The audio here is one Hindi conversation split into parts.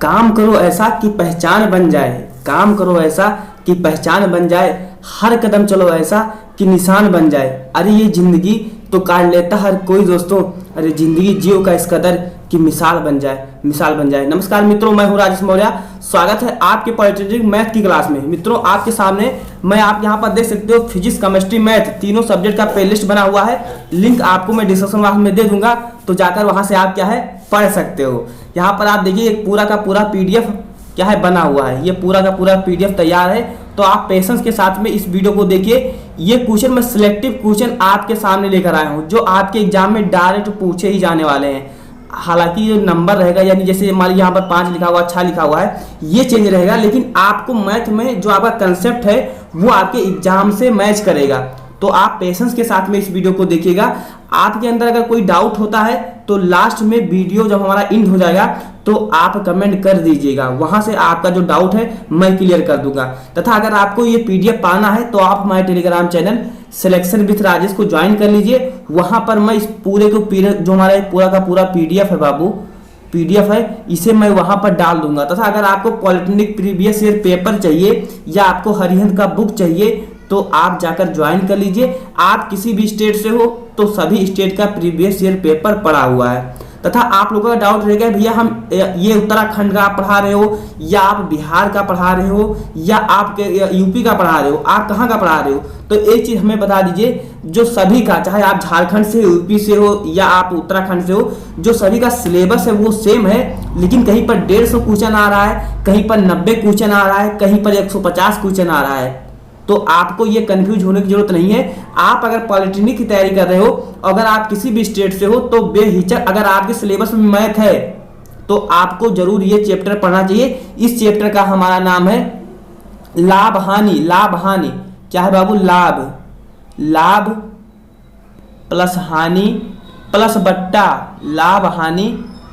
काम करो ऐसा कि पहचान बन जाए, काम करो ऐसा कि पहचान बन जाए, हर कदम चलो ऐसा कि निशान बन जाए। अरे ये जिंदगी तो काट लेता हर कोई दोस्तों, अरे जिंदगी जियो का इस कदर कि मिसाल बन जाए, मिसाल बन जाए। नमस्कार मित्रों, मैं हूं राजेश मौर्य। स्वागत है आपके पॉलिटेक्निक मैथ की क्लास में। मित्रों आपके सामने मैं आप यहां पर देख सकते हो फिजिक्स, केमिस्ट्री, मैथ तीनों सब्जेक्ट का प्लेलिस्ट बना हुआ है। लिंक आपको मैं डिस्क्रिप्शन बॉक्स में दे दूंगा, तो जाकर वहां से आप क्या है पढ़ सकते हो। यहाँ पर आप देखिए एक पूरा का पूरा पीडीएफ क्या है बना हुआ है, ये पूरा का पूरा पीडीएफ तैयार है। तो आप पेशेंस के साथ में इस वीडियो को देखिए। ये क्वेश्चन मैं सिलेक्टिव क्वेश्चन आपके सामने लेकर आया हूँ, जो आपके एग्जाम में डायरेक्ट पूछे ही जाने वाले हैं। हालांकि जो नंबर रहेगा, यानी जैसे मान लीजिए यहाँ पर 5 लिखा हुआ, 6 लिखा हुआ है, ये चेंज रहेगा, लेकिन आपको मैथ में जो आपका कंसेप्ट है वो आपके एग्जाम से मैच करेगा। तो आप पेशेंस के साथ में इस वीडियो को देखिएगा। आपके अंदर अगर कोई डाउट होता है तो लास्ट में वीडियो जब हमारा एंड हो जाएगा तो आप कमेंट कर दीजिएगा, वहां से आपका जो डाउट है मैं क्लियर कर दूंगा। तथा अगर आपको ये पीडीएफ पाना है तो आप हमारे Telegram channel selection with Rajesh को ज्वाइन कर लीजिए। वहां पर मैं इस पूरे को जो हमारा पूरा का पूरा पीडीएफ है बाबू, पीडीएफ है, इसे मैं वहां पर डाल दूंगा। तथा अगर आपको पॉलिटेक्निक प्रीवियस ईयर पेपर चाहिए या आपको हरिहंत का बुक चाहिए तो आप जाकर ज्वाइन कर लीजिए। आप किसी भी स्टेट से हो तो सभी स्टेट का प्रीवियस ईयर पेपर पड़ा हुआ है। तथा आप लोगों का डाउट रहेगा भैया हम ये उत्तराखंड का आप पढ़ा रहे हो या आप बिहार का पढ़ा रहे हो या आप यूपी का पढ़ा रहे हो, आप कहाँ का पढ़ा रहे हो, तो एक चीज हमें बता दीजिए। जो सभी का, चाहे आप झारखंड से, यूपी से हो या आप उत्तराखंड से हो, जो सभी का सिलेबस है वो सेम है, लेकिन कहीं पर 150 क्वेश्चन आ रहा है, कहीं पर 90 क्वेश्चन आ रहा है, कहीं पर 150 क्वेश्चन आ रहा है। तो आपको ये कंफ्यूज होने की जरूरत नहीं है। आप अगर पॉलिटेक्निक की तैयारी कर रहे हो, अगर आप किसी भी स्टेट से हो, तो बेहिचक अगर आपके सिलेबस में मैथ है तो आपको जरूर ये चैप्टर पढ़ना चाहिए। इस चैप्टर का हमारा नाम है लाभ हानि। लाभ हानि क्या है बाबू? लाभ, लाभ प्लस हानि प्लस बट्टा, लाभ हानि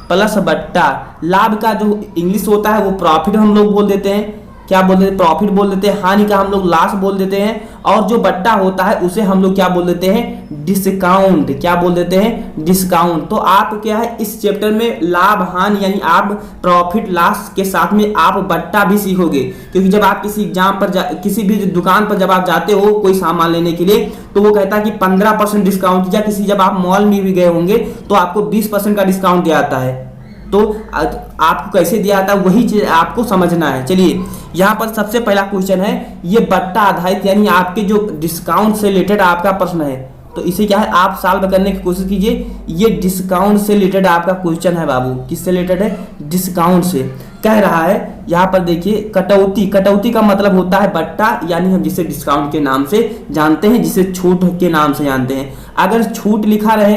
प्लस बट्टा। लाभ का जो इंग्लिश होता है वो प्रॉफिट हम लोग बोल देते हैं, क्या बोल देते हैं? प्रॉफिट बोल देते हैं। हानि का हम लोग लॉस बोल देते हैं, और जो बट्टा होता है उसे हम लोग क्या बोल देते हैं? डिस्काउंट। क्या बोल देते हैं? डिस्काउंट। तो आप क्या है इस चैप्टर में लाभ हानि यानी आप प्रॉफिट लॉस के साथ में आप बट्टा भी सीखोगे, क्योंकि जब आप किसी एग्जाम पर किसी भी दुकान पर जब आप जाते हो कोई सामान लेने के लिए, तो वो कहता है कि 15% डिस्काउंट, या किसी जब आप मॉल में भी गए होंगे तो आपको 20% का डिस्काउंट दिया जाता है। तो आपको कैसे दिया जाता है वही चीज आपको समझना है। चलिए यहाँ पर सबसे पहला क्वेश्चन है, ये बट्टा आधारित यानी आपके जो डिस्काउंट से रिलेटेड आपका प्रश्न है, तो इसे क्या है आप सॉल्व करने की कोशिश कीजिए। ये डिस्काउंट से रिलेटेड आपका क्वेश्चन है बाबू। किससे रिलेटेड है? डिस्काउंट से। कह रहा है यहाँ पर देखिए कटौती। कटौती का मतलब होता है बट्टा, यानी हम जिसे डिस्काउंट के नाम से जानते हैं, जिसे छूट के नाम से जानते हैं। अगर छूट लिखा रहे,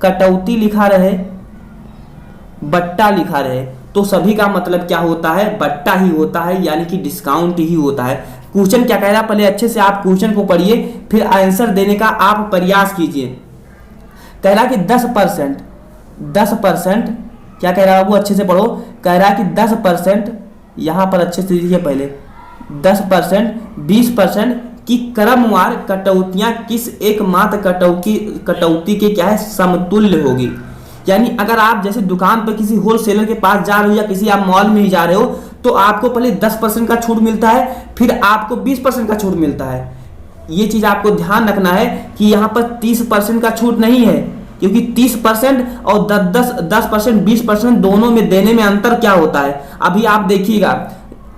कटौती लिखा रहे, बट्टा लिखा रहे, तो सभी का मतलब क्या होता है? बट्टा ही होता है, यानी कि डिस्काउंट ही होता है। क्वेश्चन क्या कह रहा है पहले अच्छे से आप क्वेश्चन को पढ़िए, फिर आंसर देने का आप प्रयास कीजिए। कह रहा कि 10%, 10% क्या कह रहा है वो अच्छे से पढ़ो। कह रहा है कि 10%, यहां पर अच्छे से लिखिए पहले, 10%, 20% की क्रमवार कटौतियां किस एकमात्र कटौती के क्या है समतुल्य होगी। यानी अगर आप जैसे दुकान पर किसी होलसेलर के पास जा रहे हो या किसी आप मॉल में ही जा रहे हो, तो आपको पहले 10% का छूट मिलता है, फिर आपको 20% का छूट मिलता है। ये चीज आपको ध्यान रखना है कि यहाँ पर 30% का छूट नहीं है, क्योंकि 30% और 10%, 20% दोनों में देने में अंतर क्या होता है अभी आप देखिएगा।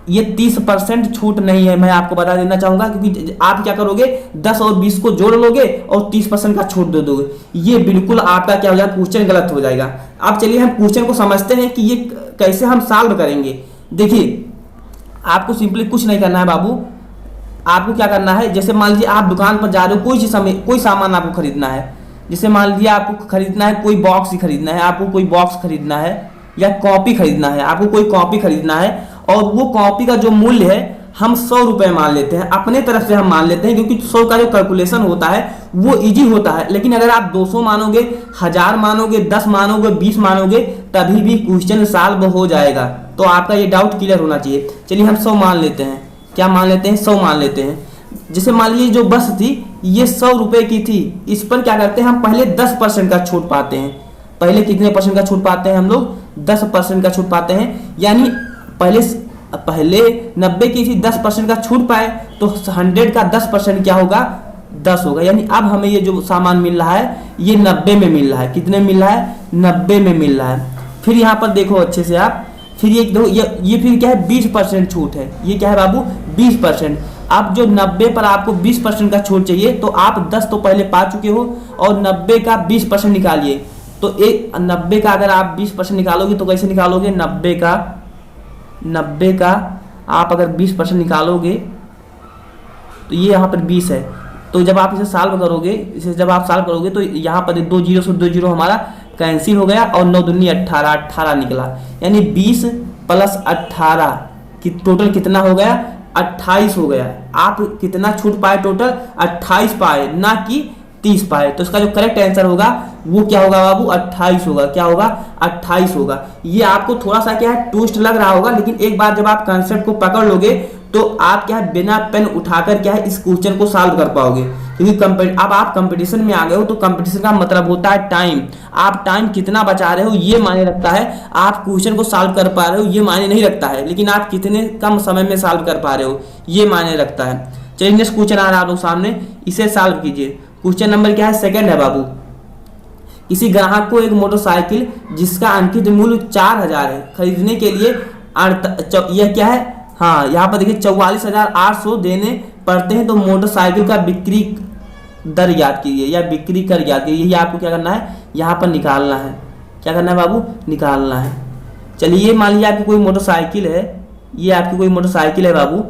ये 30% छूट नहीं है, मैं आपको बता देना चाहूंगा, क्योंकि आप क्या करोगे 10 और 20 को जोड़ लोगे और 30% का छूट दे दोगे। ये बिल्कुल आपका क्या हो जाएगा, क्वेश्चन गलत हो जाएगा। अब चलिए हम क्वेश्चन को समझते हैं कि ये कैसे हम सॉल्व करेंगे। देखिए आपको सिंपली कुछ नहीं करना है बाबू। आपको क्या करना है, जैसे मान लीजिए आप दुकान पर जा रहे हो, कोई सामान आपको खरीदना है। जैसे मान लीजिए आपको खरीदना है कोई बॉक्स ही खरीदना है, आपको कोई बॉक्स खरीदना है या कॉपी खरीदना है, आपको कोई कॉपी खरीदना है, और वो कॉपी का जो मूल्य है हम 100 रुपए मान लेते हैं, अपने तरफ से हम मान लेते हैं, क्योंकि 100 का जो कैलकुलेशन होता है वो इजी होता है। लेकिन अगर आप 200 मानोगे, 1000 मानोगे, 10 मानोगे, 20 मानोगे, तभी भी क्वेश्चन सॉल्व हो जाएगा। तो आपका ये डाउट क्लियर होना चाहिए। चलिए हम 100 मान लेते हैं। क्या मान लेते हैं? 100 मान लेते हैं। जैसे मान लीजिए जो बस थी ये 100 रुपए की थी, इस पर क्या करते हैं हम पहले 10% का छूट पाते हैं। पहले कितने परसेंट का छूट पाते हैं हम लोग? 10% का छूट पाते हैं, यानी पहले 90 की थी 10% का छूट पाए तो 100 का 10% क्या होगा 10 होगा। यानी अब हमें ये जो सामान मिल रहा है ये 90 में मिल रहा है। कितने मिल रहा है 90 में मिल रहा है। फिर यहाँ पर देखो अच्छे से आप, फिर ये देखो ये फिर क्या है 20% छूट है। ये क्या है बाबू 20%। अब जो 90 पर आपको 20% का छूट चाहिए तो आप 10 तो पहले पा चुके हो और 90 का 20% निकालिए। तो एक 90 का अगर आप 20% निकालोगे तो कैसे निकालोगे, 90 का आप अगर 20% निकालोगे तो ये यहाँ पर 20 है। तो जब आप इसे सॉल्व करोगे तो यहाँ पर 2 जीरो से 2 जीरो हमारा कैंसिल हो गया और 9 दूनी 18, 18 निकला। यानी 20 प्लस 18 कि टोटल कितना हो गया 28 हो गया। आप कितना छूट पाए टोटल 28 पाए, ना कि 30 पाए। तो इसका जो करेक्ट आंसर होगा वो क्या होगा बाबू 28 होगा। क्या होगा 28 होगा। ये आपको थोड़ा सा क्या है ट्विस्ट लग रहा होगा, लेकिन एक बार जब आप कॉन्सेप्ट को पकड़ लोगे तो आप क्या है बिना पेन उठाकर क्या है इस क्वेश्चन को सॉल्व कर पाओगे। क्योंकि अब आप कंपटीशन में आ गए हो तो कंपटीशन का मतलब होता है टाइम। आप टाइम कितना बचा रहे हो ये मायने रखता है, आप क्वेश्चन को सॉल्व कर पा रहे हो ये मायने नहीं रखता है, लेकिन आप कितने कम समय में सॉल्व कर पा रहे हो ये मायने रखता है। चलिए नेक्स्ट क्वेश्चन आ रहा है आप लोग सामने, इसे सॉल्व कीजिए। क्वेश्चन नंबर क्या है सेकंड है बाबू। किसी ग्राहक को एक मोटरसाइकिल जिसका अंकित मूल्य 4000 है खरीदने के लिए यह क्या है, हाँ यहाँ पर देखिए 44,800 देने पड़ते हैं तो मोटरसाइकिल का बिक्री दर याद कीजिए या बिक्री कर याद कीजिए। यही आपको क्या करना है यहाँ पर निकालना है। क्या करना है बाबू निकालना है। चलिए मान लीजिए आपकी कोई मोटरसाइकिल है, ये आपकी कोई मोटरसाइकिल है बाबू,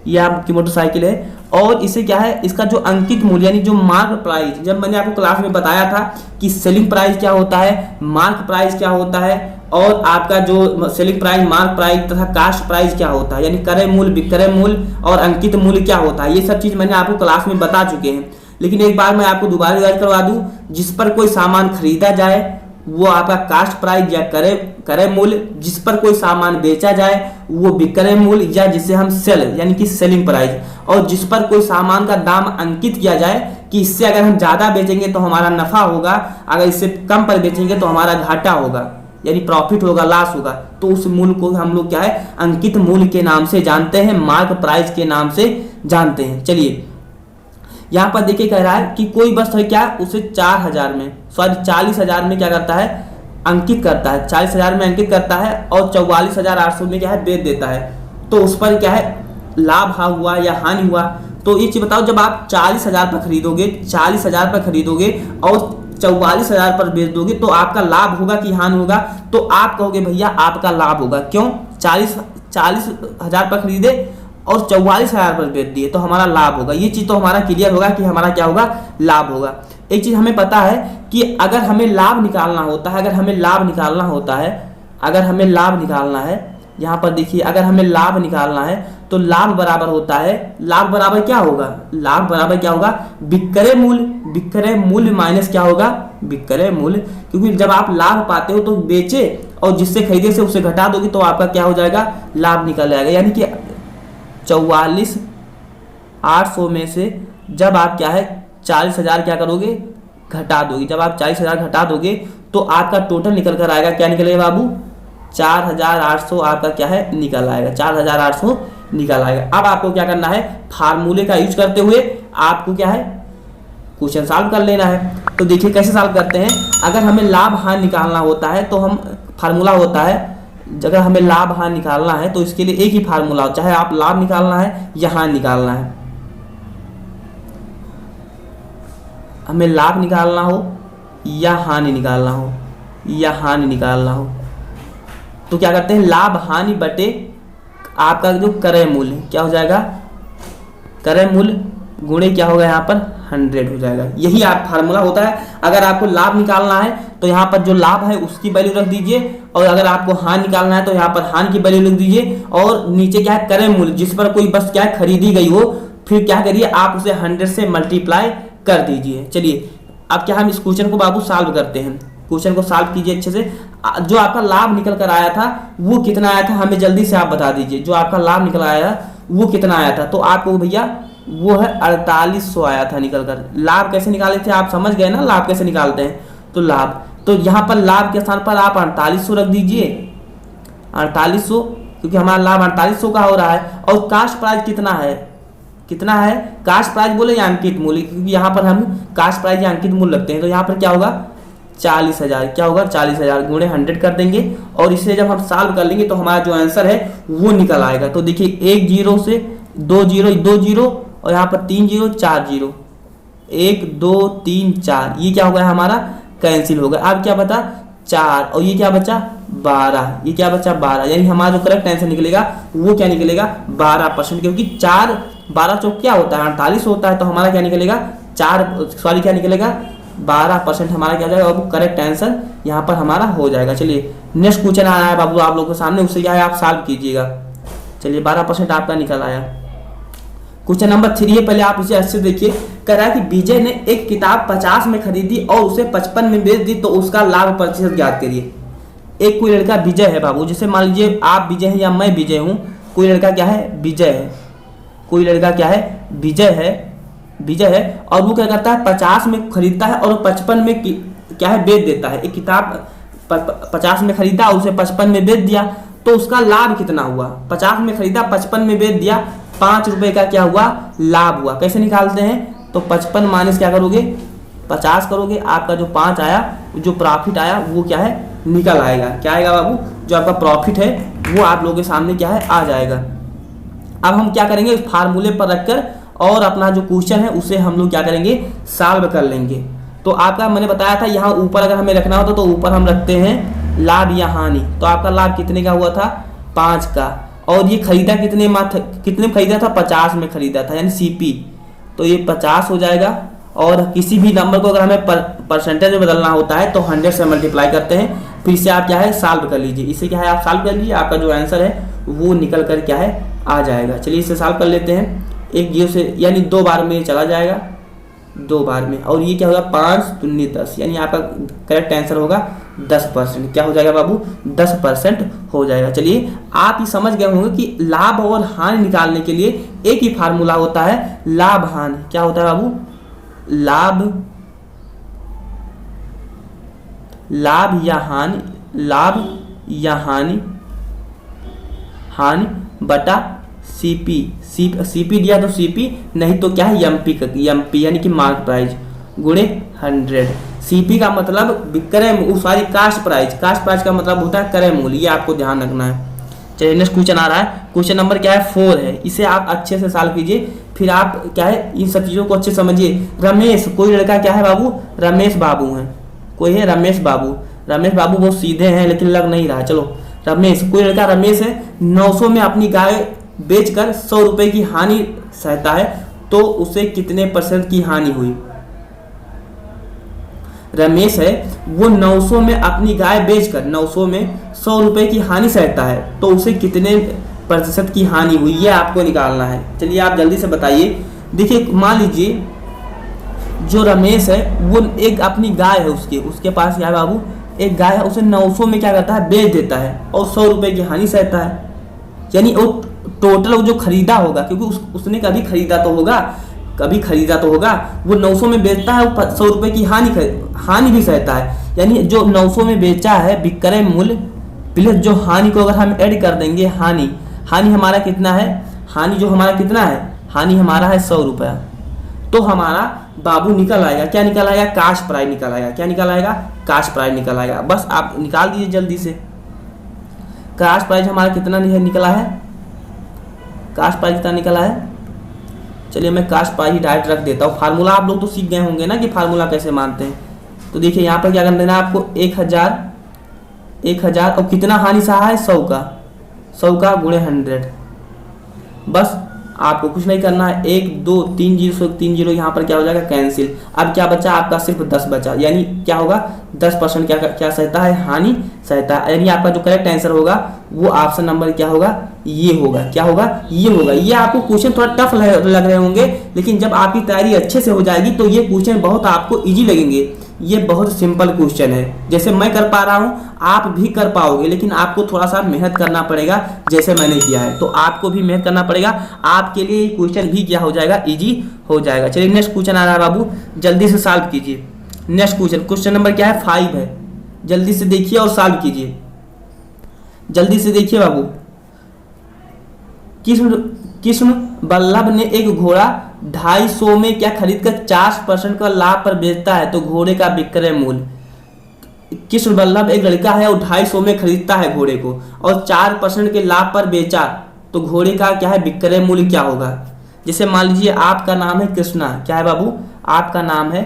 ये आपकी मोटरसाइकिल है और इसे क्या है इसका जो अंकित मूल्य यानी जो मार्क प्राइस, जब मैंने आपको क्लास में बताया था कि सेलिंग प्राइस क्या होता है, मार्क प्राइस क्या होता है और आपका जो सेलिंग प्राइस, मार्क प्राइस तथा कास्ट प्राइस क्या होता है, यानी क्रय मूल्य, विक्रय मूल्य और अंकित मूल्य क्या होता है, ये सब चीज मैंने आपको क्लास में बता चुके हैं। लेकिन एक बार मैं आपको दोबारा रिवाइज करवा दूं, जिस पर कोई सामान खरीदा जाए वो आपका कास्ट प्राइस या क्रय मूल्य, जिस पर कोई सामान बेचा जाए वो विक्रय मूल्य या जिसे हम सेल यानी कि सेलिंग प्राइस, और जिस पर कोई सामान का दाम अंकित किया जाए कि इससे अगर हम ज्यादा बेचेंगे तो हमारा नफा होगा, अगर इससे कम पर बेचेंगे तो हमारा घाटा होगा यानी प्रॉफिट होगा, लॉस होगा। तो उस मूल्य को हम लोग क्या है अंकित मूल्य के नाम से जानते हैं, मार्क प्राइस के नाम से जानते हैं। चलिए यहाँ पर देखिए कह रहा है कि कोई वस्तु है क्या उसे 40,000 में क्या करता है अंकित करता है, 40,000 में अंकित करता है और 44,800 में क्या है बेच देता है। तो उस पर क्या है लाभ हुआ या हानि हुआ। तो ये चीज बताओ, जब आप 40,000 पर खरीदोगे, 40,000 पर खरीदोगे और 44,000 पर बेच दोगे तो आपका लाभ होगा कि हानि होगा? तो आप कहोगे भैया आपका लाभ होगा। क्यों? 40,000 पर खरीदे और 44,000 पर बेच दिए तो हमारा लाभ होगा। ये चीज तो हमारा क्लियर होगा कि हमारा क्या होगा लाभ होगा। एक चीज हमें पता है कि अगर हमें लाभ निकालना होता है, अगर हमें लाभ निकालना है यहाँ पर देखिए, अगर हमें लाभ निकालना है तो लाभ बराबर होता है, लाभ बराबर क्या होगा, लाभ बराबर क्या होगा विक्रय मूल्य, विक्रय मूल्य माइनस क्या होगा विक्रय मूल्य। क्योंकि जब आप लाभ पाते हो तो बेचे और जिससे खरीदे से उसे घटा दोगे तो आपका क्या हो जाएगा लाभ निकल जाएगा। यानी कि 44,800 में से जब आप क्या है 40,000 क्या करोगे घटा दोगे, जब आप 40,000 घटा दोगे तो आपका टोटल निकल कर आएगा, क्या निकलेगा बाबू 4,800 आपका क्या है निकल आएगा, 4,800 निकल आएगा। अब आपको क्या करना है फार्मूले का यूज करते हुए आपको क्या है क्वेश्चन सॉल्व कर लेना है। तो देखिए कैसे सॉल्व करते हैं। अगर हमें लाभ हानि निकालना होता है तो हम फार्मूला होता है, अगर हमें लाभ हानि निकालना है तो इसके लिए एक ही फार्मूला हो, चाहे आप लाभ निकालना है या हानि निकालना है, हमें लाभ निकालना हो या हानि निकालना हो तो क्या करते हैं लाभ हानि बटे आपका जो क्रय मूल्य क्या हो जाएगा, क्रय मूल्य गुणे क्या होगा यहाँ पर 100 हो जाएगा। यही आप फार्मूला होता है। अगर आपको लाभ निकालना है तो यहाँ पर जो लाभ है उसकी वैल्यू रख दीजिए, और अगर आपको हानि निकालना है तो यहाँ पर हानि की वैल्यू लिख दीजिए, और नीचे क्या है क्रय मूल्य, जिस पर कोई वस्तु क्या है खरीदी गई हो, फिर क्या करिए आप उसे 100 से मल्टीप्लाई कर दीजिए। चलिए अब क्या हम इस क्वेश्चन को बाबू सॉल्व करते हैं। क्वेश्चन को सॉल्व कीजिए अच्छे से। जो आपका लाभ निकल कर आया था वो कितना आया था हमें जल्दी से आप बता दीजिए। जो आपका लाभ निकल आया वो कितना आया था? तो आपको भैया वो है 4800 आया था निकल कर। लाभ कैसे निकाले थे आप समझ गए ना, लाभ कैसे निकालते हैं। तो तो यहाँ पर लाभ के स्थान पर आप 4800 रख दीजिए, 4800, क्योंकि हमारा लाभ 4800 का हो रहा है। और कास्ट प्राइस कितना है, कितना है, कास्ट प्राइस बोले या अंकित मूल्य, क्योंकि यहाँ पर हम कास्ट प्राइस या अंकित मूल्य लगते हैं। तो यहाँ पर क्या होगा 40,000, क्या होगा 40,000 गुणे 100 कर देंगे और इसे जब हम सॉल्व कर लेंगे तो हमारा जो आंसर है वो निकल आएगा। तो देखिए 1 0 से 2 0 2 0 और यहाँ पर 3 0 4 0, 1 2 3 4, ये क्या हो गया हमारा कैंसिल हो गया। अब क्या बता 4 और ये क्या बचा 12, ये क्या बचा 12, यानी हमारा जो करेक्ट आंसर निकलेगा वो क्या निकलेगा 12%, क्योंकि 4 12 चौक क्या होता है 48 होता है। तो हमारा क्या निकलेगा क्या निकलेगा 12% हमारा क्या हो जाएगा, अब करेक्ट आंसर यहाँ पर हमारा हो जाएगा। चलिए नेक्स्ट क्वेश्चन आ रहा है बाबू आप लोगों के सामने, उससे क्या है आप सॉल्व कीजिएगा। चलिए 12% आपका निकल आया। क्वेश्चन नंबर 3 है, पहले आप इसे अच्छे देखिए। कह रहा है कि विजय ने एक किताब 50 में खरीदी और उसे 55 में बेच दी, तो उसका लाभ प्रतिशत ज्ञात करिए। एक कोई लड़का विजय है बाबू, जैसे मान लीजिए आप विजय हैं या मैं विजय हूँ, कोई लड़का क्या है विजय है, कोई लड़का क्या है विजय है और वो क्या करता है 50 में खरीदता है और 55 में क्या है बेच देता है। एक किताब 50 में खरीदा और उसे 55 में बेच दिया, तो उसका लाभ कितना हुआ, 50 में खरीदा 55 में बेच दिया, 5 रुपए का क्या हुआ लाभ हुआ। कैसे निकालते हैं, तो 55 माइनस क्या करोगे 50 करोगे, आपका जो 5 आया जो प्रॉफिट आया वो क्या है निकल आएगा। क्या आएगा बाबू, जो आपका प्रॉफिट है वो आप लोगों के सामने क्या है आ जाएगा। अब हम क्या करेंगे इस फार्मूले पर रखकर और अपना जो क्वेश्चन है उसे हम लोग क्या करेंगे सॉल्व कर लेंगे। तो आपका मैंने बताया था यहाँ ऊपर अगर हमें रखना होता तो ऊपर हम रखते हैं लाभ या हानि। तो आपका लाभ कितने का हुआ था 5 का, और ये खरीदा कितने में खरीदा था 50 में खरीदा था, यानी सीपी, तो ये 50 हो जाएगा। और किसी भी नंबर को अगर हमें परसेंटेज में बदलना होता है तो 100 से मल्टीप्लाई करते हैं, फिर से आप क्या है सॉल्व कर लीजिए। इसे क्या है आप सॉल्व कर लीजिए, आपका जो आंसर है वो निकल कर क्या है आ जाएगा। चलिए इसे सॉल्व कर लेते हैं। 1 0 से यानी 2 बार में चला जाएगा, 2 बार में, और ये क्या होगा 5 दूनी 10, यानी आपका करेक्ट आंसर होगा 10%। क्या हो जाएगा बाबू 10% हो जाएगा। चलिए आप ये समझ गए होंगे कि लाभ और हानि निकालने के लिए एक ही फार्मूला होता है लाभ हानि। क्या होता है बाबू लाभ या हानि बटा सीपी दिया तो सीपी, नहीं तो क्या है एमपी यानी कि मार्केट प्राइस गुणे 100। सीपी का मतलब विक्रय सॉरी कास्ट प्राइस का मतलब होता है क्रय मूल्य, ये आपको ध्यान रखना है। चलिए नेक्स्ट क्वेश्चन आ रहा है, क्वेश्चन नंबर क्या है 4 है। इसे आप अच्छे से सॉल्व कीजिए, फिर आप क्या है इन सब चीजों को अच्छे समझिए। रमेश, कोई लड़का क्या है बाबू रमेश बाबू है, कोई है रमेश बाबू बहुत सीधे हैं लेकिन लग नहीं रहा। चलो रमेश, कोई लड़का रमेश है 900 में अपनी गाय बेचकर 100 रुपए की हानि सहता है, तो उसे कितने % की हानि हुई। रमेश है वो 900 में अपनी गाय बेचकर 900 में 100 रुपए की हानि सहता है, तो उसे कितने % की हानि हुई, ये आपको निकालना है। चलिए आप जल्दी से बताइए। देखिए मान लीजिए जो रमेश है वो एक अपनी गाय है, उसके पास क्या है बाबू एक गाय है, उसे 900 में क्या करता है बेच देता है और 100 रुपए की हानि सहता है, यानी वो टोटल जो खरीदा होगा, क्योंकि उसने कभी खरीदा तो होगा, वो 900 में बेचता है, वो 100 रुपए की हानि भी सहता है, यानी जो 900 में बेचा है विक्रय मूल्य प्लस जो हानि को अगर हम ऐड कर देंगे, हानि हमारा कितना है, हानि हमारा है 100 रुपया, तो हमारा बाबू निकल आएगा क्या निकल आएगा कास्ट प्राइस निकल आएगा। क्या निकल आएगा कास्ट प्राइस निकल आएगा। बस आप निकाल दीजिए जल्दी से। कास्ट प्राइस हमारा कितना निकला है, कास्ट प्राइस कितना निकला है। चलिए मैं कास्ट प्राइस ही डायरेक्ट रख देता हूँ। फार्मूला आप लोग तो सीख गए होंगे ना कि फार्मूला कैसे मानते हैं। तो देखिए यहाँ पर क्या कर देना आपको 1000 और कितना हानि सहा है 100 का गुणे 100। बस आपको कुछ नहीं करना है। 1 2 3 0 यहाँ पर क्या हो जाएगा कैंसिल। अब क्या बचा आपका सिर्फ 10 बचा, यानी क्या होगा 10% क्या सहता है हानि सहता है, यानी आपका जो करेक्ट आंसर होगा वो ऑप्शन नंबर क्या होगा ये होगा। क्या होगा ये होगा। ये आपको क्वेश्चन थोड़ा टफ लग रहे होंगे, लेकिन जब आपकी तैयारी अच्छे से हो जाएगी तो ये क्वेश्चन बहुत आपको इजी लगेंगे। ये बहुत सिंपल क्वेश्चन है, जैसे मैं कर पा रहा हूँ आप भी कर पाओगे, लेकिन आपको थोड़ा सा मेहनत करना पड़ेगा जैसे मैंने किया है। तो आपको भी मेहनत करना पड़ेगा, आपके लिए क्वेश्चन भी क्या हो जाएगा इजी हो जाएगा। चलिए नेक्स्ट क्वेश्चन आ रहा है बाबू, जल्दी से सॉल्व कीजिए। नेक्स्ट क्वेश्चन नंबर क्या है 5 है। जल्दी से देखिए और सॉल्व कीजिए, जल्दी से देखिए बाबू। कृष्ण बल्लभ ने एक घोड़ा 250 में क्या खरीदकर 40% का लाभ पर बेचता है, तो घोड़े का विक्रय मूल्य। कृष्ण बल्लभ एक लड़का है और 250 में खरीदता है घोड़े को और 4% के लाभ पर बेचा, तो घोड़े का क्या है विक्रय मूल्य क्या होगा। जैसे मान लीजिए आपका नाम है कृष्णा, क्या है बाबू, आपका नाम है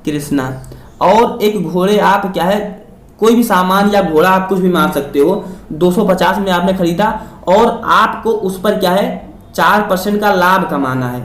कृष्णा, और एक घोड़े आप क्या है कोई भी सामान या घोड़ा आप कुछ भी मान सकते हो 250 में आपने खरीदा और आपको उस पर क्या है 4% का लाभ कमाना है।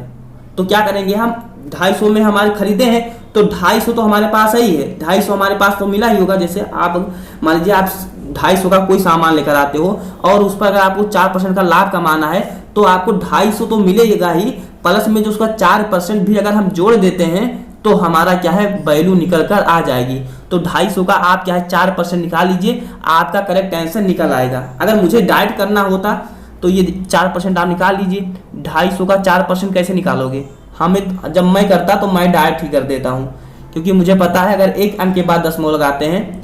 तो क्या करेंगे हम, 250 में हमारे खरीदे हैं तो 250 तो हमारे पास ही है, 250 हमारे पास तो मिला ही होगा। जैसे आप मान लीजिए आप 250 का कोई सामान लेकर आते हो और उस पर अगर आपको 4% का लाभ कमाना है तो आपको 250 तो मिलेगा ही, प्लस में जो उसका 4% भी अगर हम जोड़ देते हैं तो हमारा क्या है वैल्यू निकल कर आ जाएगी। तो 250 का आप क्या है 4% निकाल लीजिए, आपका करेक्ट आंसर निकल आएगा। अगर मुझे डाइट करना होता तो ये 4% आप निकाल लीजिए। 250 का 4% कैसे निकालोगे, हमें जब मैं करता तो मैं डाइट ही कर देता हूँ, क्योंकि मुझे पता है अगर एक अंक के बाद दशमलव लगाते हैं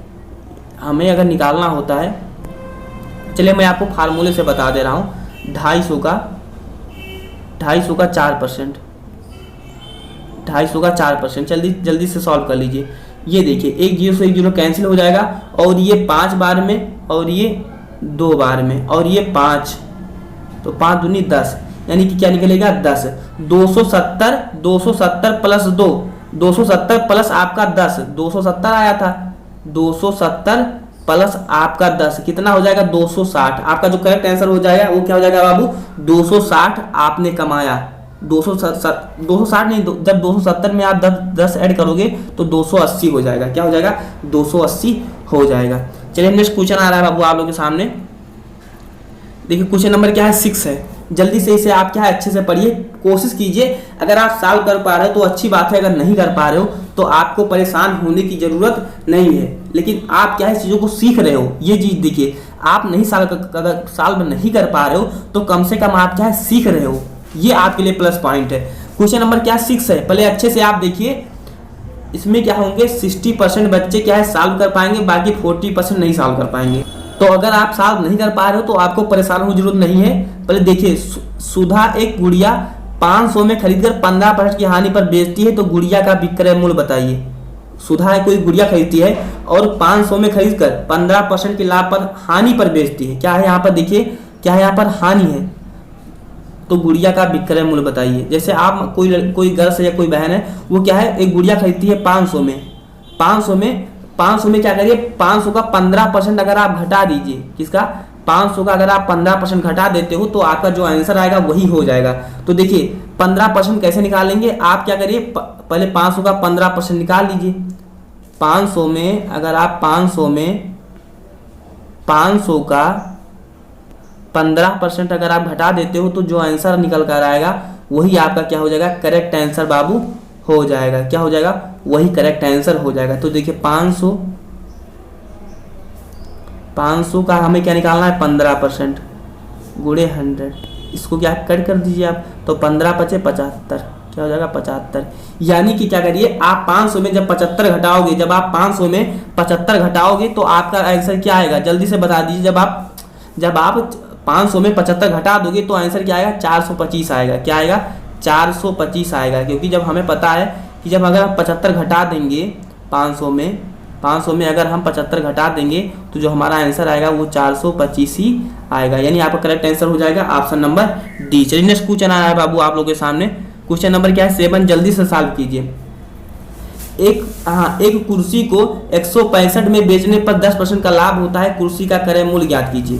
हमें अगर निकालना होता है। चलिए मैं आपको फार्मूले से बता दे रहा हूँ। 250 का 4%, 250 का 4%, जल्दी से सॉल्व कर लीजिए। ये देखिए 1 0 से 1 0 कैंसिल हो जाएगा और ये 5 बार में और ये 2 बार में और ये 5, तो 5 दूनी 10, यानी कि क्या निकलेगा 10। 270 प्लस 2, 270 प्लस आपका 10, 270 आया था, 270 प्लस आपका 10 कितना हो जाएगा 260। आपका जो करेक्ट आंसर हो जाएगा वो क्या हो जाएगा बाबू 260 आपने कमाया। 260 नहीं, जब 270 में आप 10 ऐड करोगे तो 280 हो जाएगा। क्या हो जाएगा 280 हो जाएगा। चलिए नेक्स्ट क्वेश्चन आ रहा है बाबू आप लोगों के सामने। देखिए क्वेश्चन नंबर क्या है 6 है। जल्दी से इसे आप क्या है अच्छे से पढ़िए, कोशिश कीजिए। अगर आप सॉल्व कर पा रहे हो तो अच्छी बात है, अगर नहीं कर पा रहे हो तो आपको परेशान होने की जरूरत नहीं है, लेकिन आप क्या है चीज़ों को सीख रहे हो। ये चीज़ देखिए, आप नहीं सॉल्व नहीं कर पा रहे हो तो कम से कम आप क्या है सीख रहे हो, ये आपके लिए प्लस पॉइंट है। क्वेश्चन नंबर क्या 6 है, पहले अच्छे से आप देखिए। इसमें क्या होंगे 60% बच्चे क्या है सॉल्व कर पाएंगे, बाकी 40% नहीं सॉल्व कर पाएंगे। तो अगर आप सॉल्व नहीं कर पा रहे हो तो आपको परेशान होने की जरूरत नहीं है। पहले देखिए, सुधा एक गुड़िया 500 में खरीदकर 15% की हानि पर बेचती है, तो गुड़िया का विक्रय मूल्य बताइए। सुधा कोई गुड़िया खरीदती है और 500 में खरीदकर 15% के लाभ पर हानि पर बेचती है। क्या है यहाँ पर देखिए, क्या है यहाँ पर हानि है, तो गुड़िया का विक्रय मूल्य बताइए। जैसे आप कोई गर्ल्स है या कोई बहन है, वो क्या है एक गुड़िया खरीदती है 500 में क्या करिए 500 का 15% अगर आप घटा दीजिए, किसका 500 का अगर आप 15% घटा देते हो तो आपका जो आंसर आएगा वही हो जाएगा। तो देखिए 15% कैसे निकालेंगे, आप क्या करिए पहले 500 का 15% निकाल लीजिए। 500 में अगर आप 500 का 15% अगर आप घटा देते हो तो जो आंसर निकल कर आएगा वही आपका क्या हो जाएगा करेक्ट आंसर बाबू हो जाएगा। क्या हो जाएगा, वही करेक्ट आंसर हो जाएगा। तो देखिए 500 का हमें क्या निकालना है 15% गुणे 100, इसको क्या कट कर दीजिए आप, तो 15 × 5 = 75, क्या हो जाएगा 75। यानी कि क्या करिए आप 500 में जब 75 घटाओगे, जब आप 500 में 75 घटाओगे तो आपका आंसर क्या आएगा, जल्दी से बता दीजिए। जब आप 500 में 75 घटा दोगे तो आंसर क्या आएगा 425 आएगा। क्या आएगा 425 आएगा, क्योंकि जब हमें पता है कि जब अगर हम 75 घटा देंगे 500 में अगर हम 75 घटा देंगे तो जो हमारा आंसर आएगा वो 425 ही आएगा। यानी आपका करेक्ट आंसर हो जाएगा ऑप्शन नंबर डी। चलिए नेक्स्ट क्वेश्चन आ रहा है बाबू आप लोगों के सामने। क्वेश्चन नंबर क्या है 7, जल्दी से सॉल्व कीजिए। एक कुर्सी को 165 में बेचने पर 10% का लाभ होता है, कुर्सी का क्रय मूल्य ज्ञात कीजिए।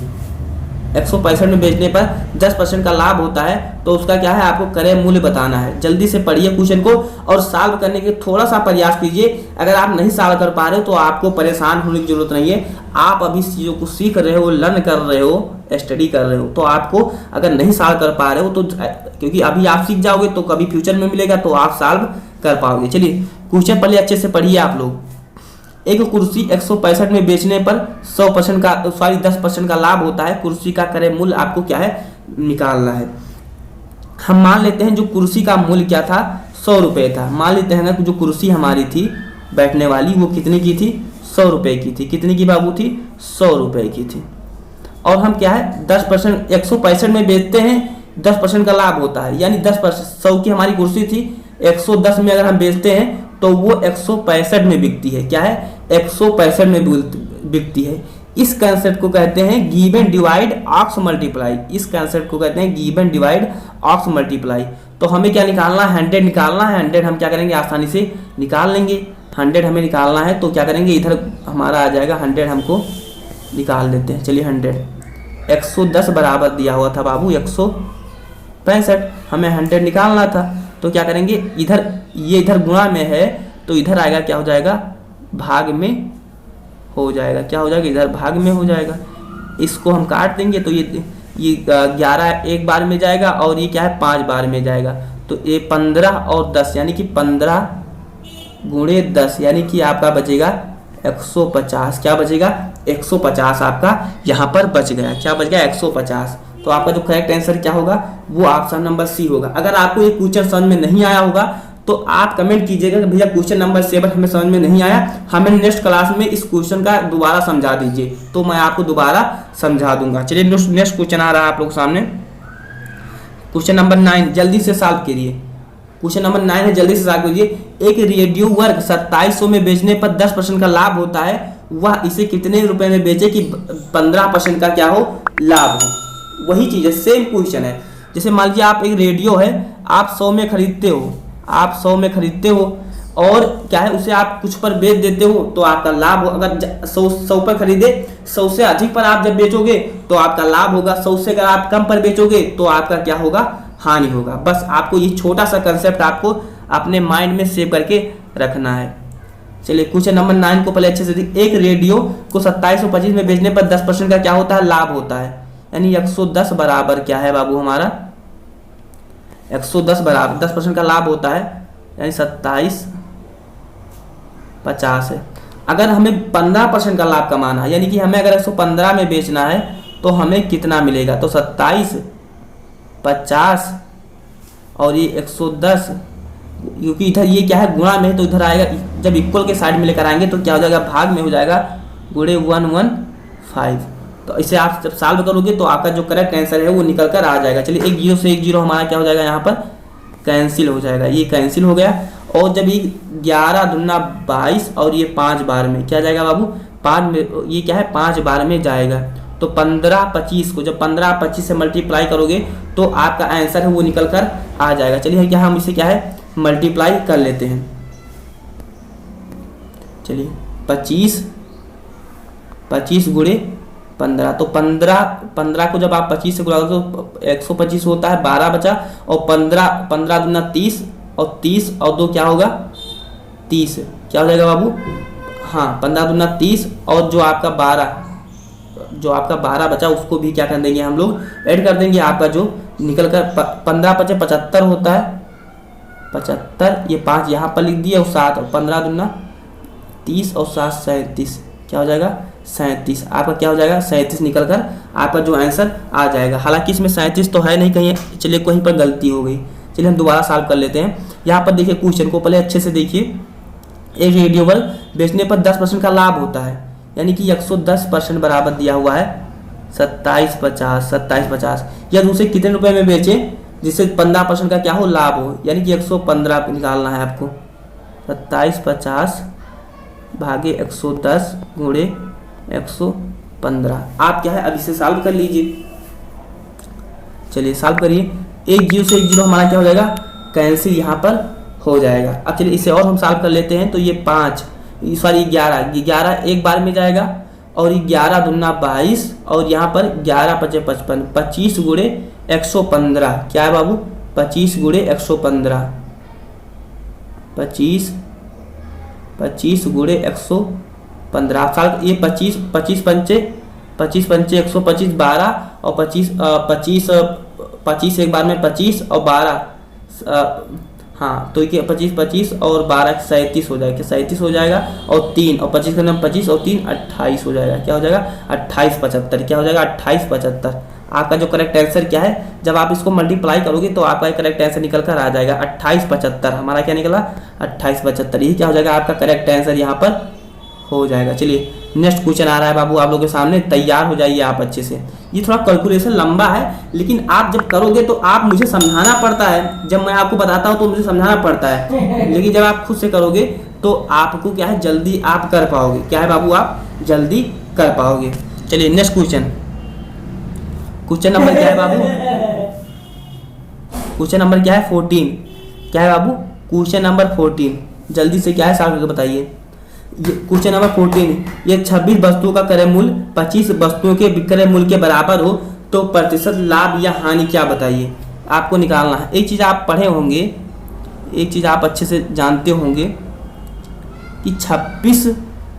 165 में बेचने पर 10% का लाभ होता है तो उसका क्या है आपको क्रय मूल्य बताना है। जल्दी से पढ़िए क्वेश्चन को और सॉल्व करने के थोड़ा सा प्रयास कीजिए। अगर आप नहीं सॉल्व कर पा रहे हो तो आपको परेशान होने की जरूरत नहीं है। आप अभी चीज़ों को सीख रहे हो, लर्न कर रहे हो, स्टडी कर रहे हो, तो आपको अगर नहीं सॉल्व कर पा रहे हो तो क्योंकि अभी आप सीख जाओगे तो कभी फ्यूचर में मिलेगा तो आप सॉल्व कर पाओगे। चलिए क्वेश्चन पहले अच्छे से पढ़िए आप लोग। एक कुर्सी 165 में बेचने पर 10% का लाभ होता है, कुर्सी का क्रय मूल्य आपको क्या है निकालना है। हम मान लेते हैं जो कुर्सी का मूल्य क्या था 100 रुपये था। मान लेते हैं ना जो कुर्सी हमारी थी बैठने वाली वो कितने की थी 100 रुपये की थी। कितनी की बाबू थी? 100 रुपये की थी। और हम क्या है 10% 165 में बेचते हैं, 10% का लाभ होता है, यानी 10%। 100 की हमारी कुर्सी थी, 110 में अगर हम बेचते हैं तो वो 165 में बिकती है। क्या है? 165 में बिकती है। इस कंसेप्ट को कहते हैं give and divide ox multiply. इस कंसेप्ट को कहते हैं give and divide ox multiply. तो हमें क्या निकालना है? 100 निकालना है। 100 हम क्या करेंगे? आसानी से निकाल लेंगे। 100 हमें निकालना है तो क्या करेंगे? इधर हमारा आ जाएगा 100, हमको निकाल देते हैं। चलिए 100 110 बराबर दिया हुआ था बाबू 165, हमें 100 निकालना था। तो क्या करेंगे? इधर ये इधर गुणा में है तो इधर आएगा, क्या हो जाएगा? भाग में हो जाएगा। क्या हो जाएगा? इधर भाग में हो जाएगा। इसको हम काट देंगे तो ये 11 एक बार में जाएगा और ये क्या है 5 बार में जाएगा। तो ये 15 और 10 यानी कि 15 गुणे 10 यानी कि आपका बचेगा 150। क्या बचेगा? 150 आपका यहाँ पर बच गया। क्या बच गया? 150। तो आपका जो करेक्ट आंसर क्या होगा? वो ऑप्शन नंबर सी होगा। अगर आपको ये क्वेश्चन समझ में नहीं आया होगा तो आप कमेंट कीजिएगा कि भैया क्वेश्चन नंबर 7 हमें समझ में नहीं आया, हमें नेक्स्ट क्लास में इस क्वेश्चन का दोबारा समझा दीजिए, तो मैं आपको दोबारा समझा दूंगा। चलिए नेक्स्ट क्वेश्चन आ रहा है आप लोग सामने। क्वेश्चन नंबर 9 जल्दी से सॉल्व करिए। क्वेश्चन नंबर 9 है, जल्दी से सॉल्व करिए। एक रेडियो वर्ग 2700 में बेचने पर 10% का लाभ होता है, वह इसे कितने रुपए में बेचे कि 15% का क्या हो? लाभ हो। वही चीज है, सेम क्वेश्चन है। जैसे मान लीजिए आप एक रेडियो है, आप 100 में खरीदते हो, आप 100 में खरीदते हो और क्या है उसे आप कुछ पर बेच देते हो तो आपका लाभ हो। अगर 100 पर खरीदे, 100 से अधिक पर आप जब बेचोगे तो आपका लाभ होगा, 100 से अगर आप कम पर बेचोगे तो आपका क्या होगा? हानि होगा। बस आपको ये छोटा सा कंसेप्ट आपको अपने माइंड में सेव करके रखना है। चलिए क्वेश्चन नंबर 9 को पहले अच्छे से देखिए। एक रेडियो को 2725 में बेचने पर 10% का क्या होता है? लाभ होता है। यानी 110 बराबर क्या है बाबू हमारा? 110 बराबर 10% का लाभ होता है, यानी 2750 है। अगर हमें 15% का लाभ कमाना है, यानी कि हमें अगर 115 में बेचना है तो हमें कितना मिलेगा? तो 2750 और ये 110, क्योंकि इधर ये क्या है गुणा में, तो इधर आएगा, जब इक्वल के साइड में लेकर आएंगे तो क्या हो जाएगा? भाग में हो जाएगा, गुणे 115। तो इसे आप जब सॉल्व करोगे तो आपका जो करेक्ट आंसर है वो निकल कर आ जाएगा। चलिए एक 0 से एक 0 हमारा क्या हो जाएगा? यहाँ पर कैंसिल हो जाएगा। ये कैंसिल हो गया। और जब ये 11 दूना 22 और ये 5 बार में क्या जाएगा बाबू? 5 में, ये क्या है 5 बार में जाएगा। तो 15-25 को जब 15-25 से मल्टीप्लाई करोगे तो आपका आंसर है वो निकल कर आ जाएगा। चलिए क्या हम इसे क्या है मल्टीप्लाई कर लेते हैं। चलिए 25 गुणे 15, तो 15 को जब आप 25 से गुणा करो तो 125 होता है, 12 बचा। और 15 दूना 30 और 30 और 2 क्या होगा? 30। क्या हो जाएगा बाबू? हाँ 15 दूना 30 और जो आपका 12 बचा उसको भी क्या कर देंगे हम लोग? ऐड कर देंगे। आपका जो निकल कर 15-5 75 होता है, 75। ये 5 यहाँ पर लिख दिया और 7 और 15 दूना 30 और 7 37। क्या हो जाएगा? 37। आपका क्या हो जाएगा? 37 निकल कर आपका जो आंसर आ जाएगा। हालांकि इसमें 37 तो है नहीं, कहीं चलिए कहीं पर गलती हो गई। चलिए हम दोबारा सॉल्व कर लेते हैं। यहाँ पर देखिए क्वेश्चन को पहले अच्छे से देखिए। एक रेडियो बल्ब बेचने पर 10% का लाभ होता है, यानी कि 110% बराबर दिया हुआ है 2750। या दूसरे कितने रुपए में बेचे जिससे 15% का क्या हो? लाभ हो, यानी कि 115 निकालना है आपको। 2750 भागे 110 गुणे 115। आप क्या है अब इसे सॉल्व कर लीजिए। चलिए सॉल्व करिए। एक 0 से एक 0 हमारा क्या हो जाएगा? कैंसिल यहाँ पर हो जाएगा। अब चलिए इसे और हम सॉल्व कर लेते हैं। तो ये 5 सॉरी 11 एक बार में जाएगा और ये 11 दूना 22 और यहाँ पर 11-5 55। 25 गुणे 115 क्या है बाबू? 25 गुणे 115। 25 गुणे 115। साल ये 25 पंचे 125 12 और 25 एक बार में 25 और 12 हाँ तो ये 25 और 12 37 हो जाएगा। 37 हो जाएगा और 3 और 25 का नाम 25 और 3 28 हो जाएगा। क्या हो जाएगा? 2875। क्या हो जाएगा? 2875। आपका जो करेक्ट आंसर क्या है? जब आप इसको मल्टीप्लाई करोगे तो आपका करेक्ट आंसर निकल कर आ जाएगा 2875। हमारा क्या निकला? 2875। ये क्या हो जाएगा? आपका करेक्ट आंसर यहाँ पर हो जाएगा। चलिए नेक्स्ट क्वेश्चन आ रहा है बाबू आप लोगों के सामने, तैयार हो जाइए आप अच्छे से। ये थोड़ा कैलकुलेशन लंबा है, लेकिन आप जब करोगे तो आप मुझे समझाना पड़ता है। जब मैं आपको बताता हूँ तो मुझे समझाना पड़ता है, लेकिन जब आप खुद से करोगे तो आपको क्या है, जल्दी आप कर पाओगे। क्या है बाबू, आप जल्दी कर पाओगे। चलिए नेक्स्ट क्वेश्चन, क्वेश्चन नंबर क्या है बाबू, क्वेश्चन नंबर क्या है 14। क्या है बाबू, क्वेश्चन नंबर 14, जल्दी से क्या है सॉल्व करके बताइए। क्वेश्चन नंबर 14, ये 26 वस्तुओं का क्रय मूल्य 25 वस्तुओं के विक्रय मूल्य के बराबर हो तो प्रतिशत लाभ या हानि क्या बताइए, आपको निकालना है। एक चीज़ आप पढ़े होंगे, एक चीज़ आप अच्छे से जानते होंगे कि 26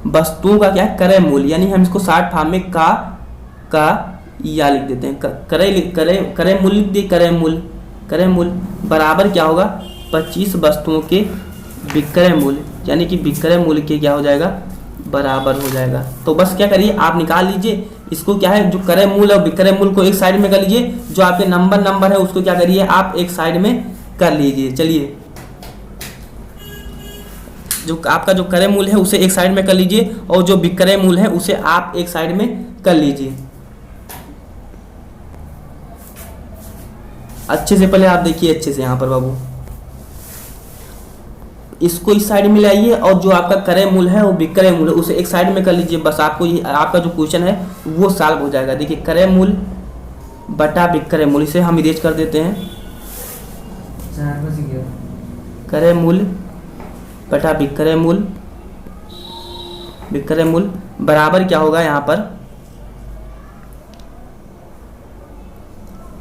वस्तुओं का क्या है क्रय मूल्य, यानी हम इसको शॉर्ट फॉर्म में का या लिख देते हैं, क्रय मूल्य लिख दिए, क्रय मूल्य बराबर क्या होगा 25 वस्तुओं के विक्रय मूल्य, यानी कि विक्रय मूल्य के क्या हो जाएगा, बराबर हो जाएगा। तो बस क्या करिए आप निकाल लीजिए इसको, क्या है जो क्रय मूल्य और विक्रय मूल्य को एक साइड में कर लीजिए, जो आपके नंबर है उसको क्या करिए आप एक साइड में कर लीजिए। चलिए जो आपका जो क्रय मूल्य है उसे एक साइड में कर लीजिए और जो विक्रय मूल्य है उसे आप एक साइड में कर लीजिए। अच्छे से पहले आप देखिए अच्छे से यहाँ पर बाबू, इसको इस साइड में लाइए और जो आपका क्रय मूल्य है वो विक्रय मूल्य उसे एक साइड में कर लीजिए। बस आपको ये आपका जो क्वेश्चन है वो सॉल्व हो जाएगा। देखिए क्रय मूल्य बटा विक्रय मूल्य, इसे हम इरेज कर देते हैं। क्रय मूल्य बटा विक्रय मूल्य, विक्रय मूल्य बराबर क्या होगा यहाँ पर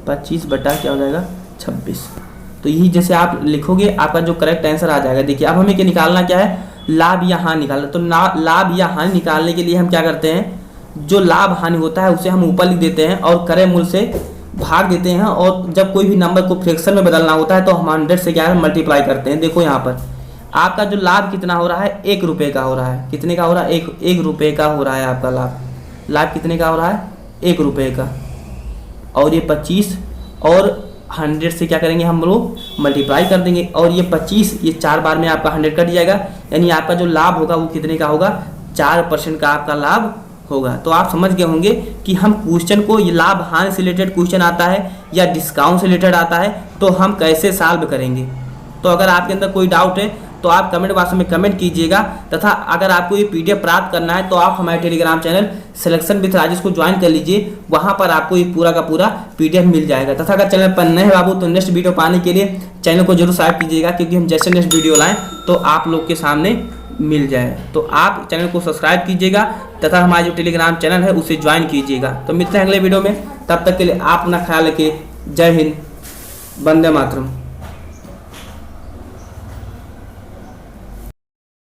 25 बटा क्या हो जाएगा 26। तो यही जैसे आप लिखोगे आपका जो करेक्ट आंसर आ जाएगा। देखिए अब हमें क्या निकालना, क्या है लाभ या हानि निकालना। तो लाभ या हानि निकालने के लिए हम क्या करते हैं, जो लाभ हानि होता है उसे हम ऊपर लिख देते हैं और क्रय मूल्य से भाग देते हैं, और जब कोई भी नंबर को फ्रैक्शन में बदलना होता है तो हम 100 से क्या है मल्टीप्लाई करते हैं। देखो यहाँ पर आपका जो लाभ कितना हो रहा है 1 रुपये का हो रहा है। कितने का हो रहा है, 1 रुपये का हो रहा है आपका लाभ कितने का हो रहा है 1 रुपये का, और ये 25 और 100 से क्या करेंगे हम लोग मल्टीप्लाई कर देंगे, और ये 25 ये 4 बार में आपका 100 कट जाएगा, यानी आपका जो लाभ होगा वो कितने का होगा 4% का आपका लाभ होगा। तो आप समझ गए होंगे कि हम क्वेश्चन को, ये लाभ हानि से रिलेटेड क्वेश्चन आता है या डिस्काउंट से रिलेटेड आता है तो हम कैसे सॉल्व करेंगे। तो अगर आपके अंदर कोई डाउट है तो आप कमेंट बॉक्स में कमेंट कीजिएगा, तथा अगर आपको ये PDF प्राप्त करना है तो आप हमारे Telegram channel selection with Rajesh को ज्वाइन कर लीजिए, वहां पर आपको ये पूरा का पूरा PDF मिल जाएगा। तथा अगर चैनल पर नए हैं बाबू तो नेक्स्ट वीडियो पाने के लिए चैनल को जरूर सब्सक्राइब कीजिएगा, क्योंकि हम जैसे नेक्स्ट वीडियो लाएँ तो आप लोग के सामने मिल जाए। तो आप चैनल को सब्सक्राइब कीजिएगा तथा हमारा जो टेलीग्राम चैनल है उसे ज्वाइन कीजिएगा। तो मिलते हैं अगले वीडियो में, तब तक के लिए आप अपना ख्याल रखिए। जय हिंद, वंदे मातरम।